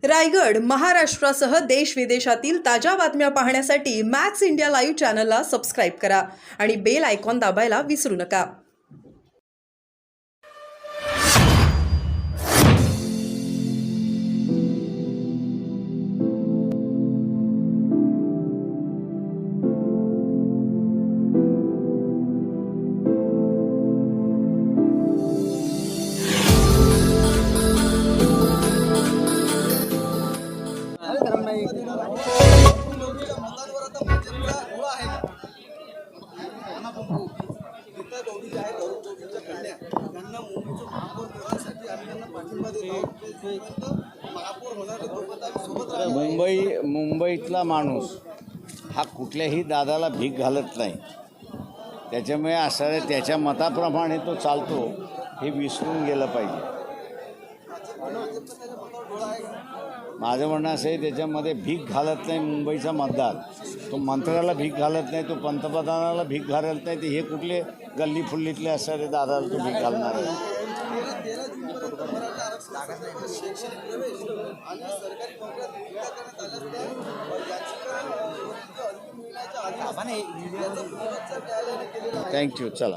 रायगड, महाराष्ट्रासह देश विदेशातील ताज्या बातम्या पाहण्यासाठी मॅक्स इंडिया लाईव्ह चॅनलला सबस्क्राईब करा आणि बेल आयकॉन दाबायला विसरू नका. मुंबईतला माणूस हा कुठल्याही दादाला भीक घालत नाही. त्याच्यामुळे असणाऱ्या त्याच्या मताप्रमाणे तो चालतो हे विसरून गेलं पाहिजे. माझं म्हणणं असं आहे, त्याच्यामध्ये भीक घालत नाही मुंबईचा मतदार. तो मंत्र्याला भीक घालत नाही, तो पंतप्रधानाला भीक घालत नाही. ते हे कुठले गल्ली फुल्लीतले असणारे दादाला तो भीक घालणार आहे. थँक्यू. चला.